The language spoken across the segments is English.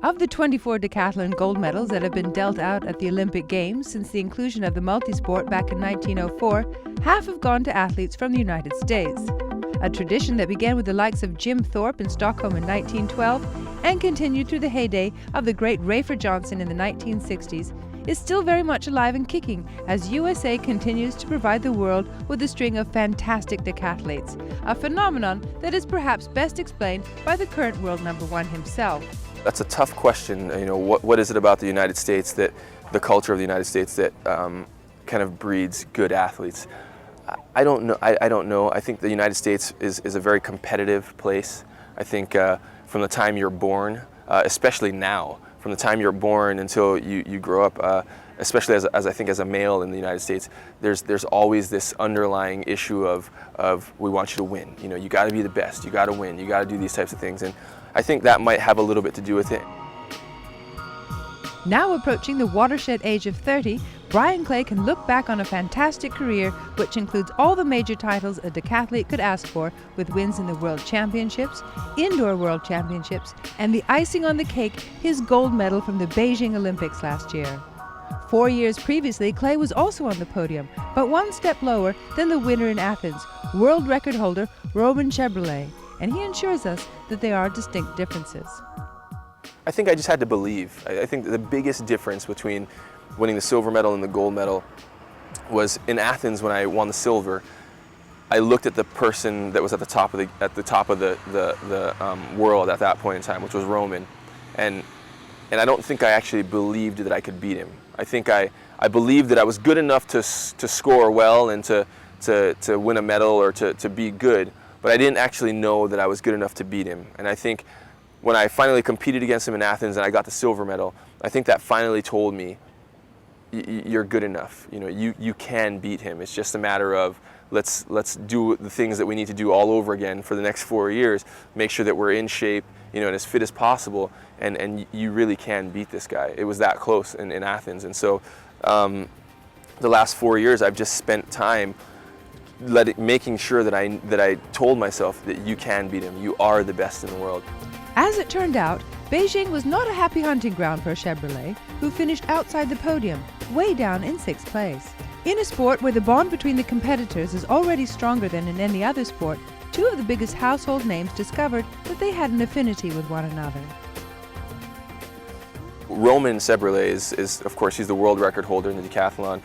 Of the 24 decathlon gold medals that have been dealt out at the Olympic Games since the inclusion of the multisport back in 1904, half have gone to athletes from the United States. A tradition that began with the likes of Jim Thorpe in Stockholm in 1912 and continued through the heyday of the great Rafer Johnson in the 1960s is still very much alive and kicking as USA continues to provide the world with a string of fantastic decathletes, a phenomenon that is perhaps best explained by the current world number one himself. That's a tough question. What is it about the United States, that the culture of the United States, that kind of breeds good athletes? I don't know. I don't know. I think the United States is a very competitive place. I think from the time you're born, especially now, from the time you're born until you grow up, especially as I think as a male in the United States, there's always this underlying issue of we want you to win. You got to be the best. You got to win. You got to do these types of things, and I think that might have a little bit to do with it. Now approaching the watershed age of 30, Bryan Clay can look back on a fantastic career which includes all the major titles a decathlete could ask for, with wins in the World Championships, Indoor World Championships, and the icing on the cake, his gold medal from the Beijing Olympics last year. 4 years previously, Clay was also on the podium, but one step lower than the winner in Athens, world record holder Roman Chevrolet, and he assures us that there are distinct differences. I think I just had to believe. I think the biggest difference between winning the silver medal and the gold medal was in Athens. When I won the silver, I looked at the person that was at the top of the world at that point in time, which was Roman, and I don't think I actually believed that I could beat him. I think I believed that I was good enough to score well and to win a medal or to be good, but I didn't actually know that I was good enough to beat him. And I think when I finally competed against him in Athens and I got the silver medal, I think that finally told me, you're good enough. You can beat him. It's just a matter of let's do the things that we need to do all over again for the next 4 years. Make sure that we're in shape, and as fit as possible. And you really can beat this guy. It was that close in Athens. And so the last 4 years, I've just spent time making sure that I told myself that you can beat him. You are the best in the world. As it turned out, Beijing was not a happy hunting ground for Chevrolet, who finished outside the podium, way down in 6th place. In a sport where the bond between the competitors is already stronger than in any other sport, two of the biggest household names discovered that they had an affinity with one another. Roman Chevrolet is of course, he's the world record holder in the decathlon.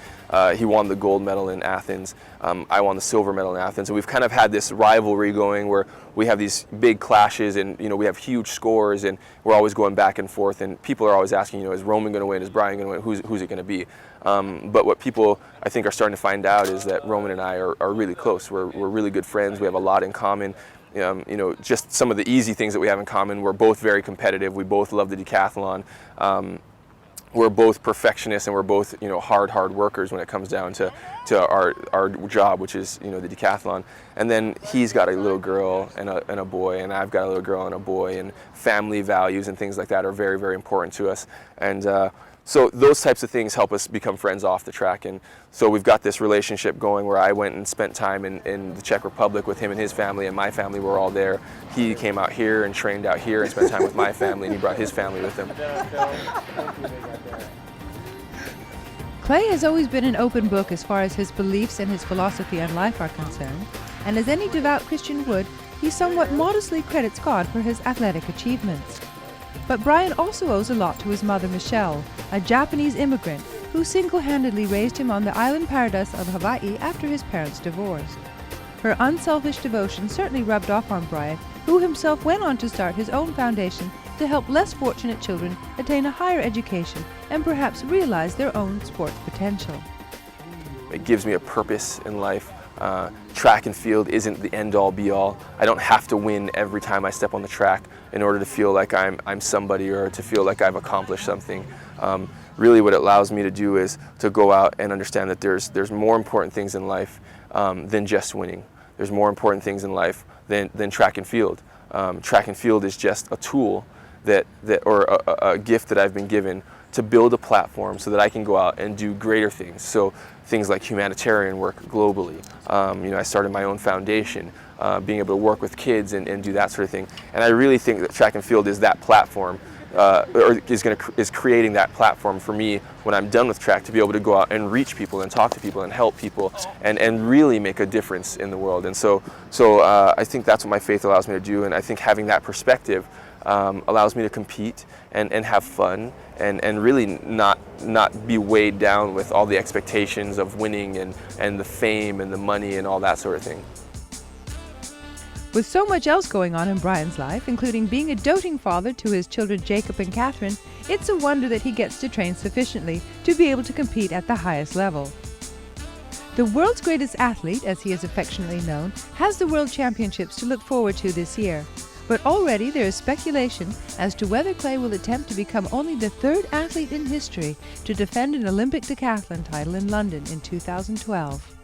He won the gold medal in Athens. I won the silver medal in Athens. And we've kind of had this rivalry going where we have these big clashes, and we have huge scores, and we're always going back and forth. And people are always asking, is Roman going to win? Is Bryan going to win? Who's it going to be? But what people, I think, are starting to find out is that Roman and I are really close. We're really good friends. We have a lot in common. Just some of the easy things that we have in common. We're both very competitive. We both love the decathlon. We're both perfectionists, and we're both hard workers when it comes down to our job, which is the decathlon. And then he's got a little girl and a boy, and I've got a little girl and a boy, and family values and things like that are very, very important to us. And so those types of things help us become friends off the track. And so we've got this relationship going where I went and spent time in the Czech Republic with him and his family, and my family were all there. He came out here and trained out here and spent time with my family, and he brought his family with him. Clay has always been an open book as far as his beliefs and his philosophy on life are concerned, and as any devout Christian would, he somewhat modestly credits God for his athletic achievements. But Bryan also owes a lot to his mother Michelle, a Japanese immigrant who single-handedly raised him on the island paradise of Hawaii after his parents divorced. Her unselfish devotion certainly rubbed off on Bryan, who himself went on to start his own foundation to help less fortunate children attain a higher education and perhaps realize their own sports potential. It gives me a purpose in life. Track and field isn't the end-all be-all. I don't have to win every time I step on the track in order to feel like I'm somebody or to feel like I've accomplished something. Really what it allows me to do is to go out and understand that there's more important things in life than just winning. There's more important things in life than track and field. Track and field is just a tool or a gift that I've been given to build a platform so that I can go out and do greater things. So things like humanitarian work globally. I started my own foundation, being able to work with kids and do that sort of thing. And I really think that track and field is that platform is creating that platform for me when I'm done with track to be able to go out and reach people and talk to people and help people and really make a difference in the world. And so I think that's what my faith allows me to do, and I think having that perspective allows me to compete and have fun and really not be weighed down with all the expectations of winning and the fame and the money and all that sort of thing. With so much else going on in Bryan's life, including being a doting father to his children Jacob and Catherine, it's a wonder that he gets to train sufficiently to be able to compete at the highest level. The world's greatest athlete, as he is affectionately known, has the World Championships to look forward to this year. But already there is speculation as to whether Clay will attempt to become only the third athlete in history to defend an Olympic decathlon title in London in 2012.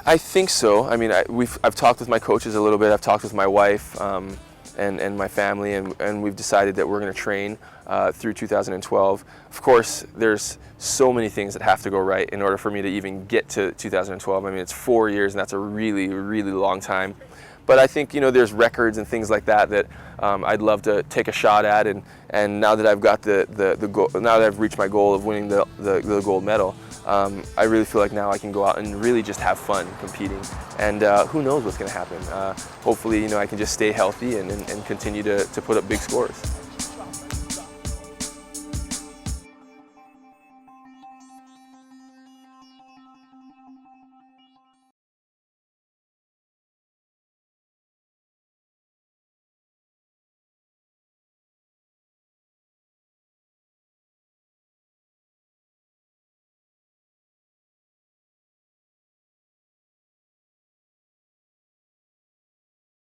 I think so. I mean, I've talked with my coaches a little bit. I've talked with my wife and my family, and we've decided that we're going to train through 2012. Of course, there's so many things that have to go right in order for me to even get to 2012. I mean, it's 4 years, and that's a really, really long time. But I think, you know, there's records and things like that that I'd love to take a shot at, and now that I've got the goal, now that I've reached my goal of winning the gold medal, I really feel like now I can go out and really just have fun competing, and who knows what's going to happen. Hopefully, you know, I can just stay healthy and continue to put up big scores.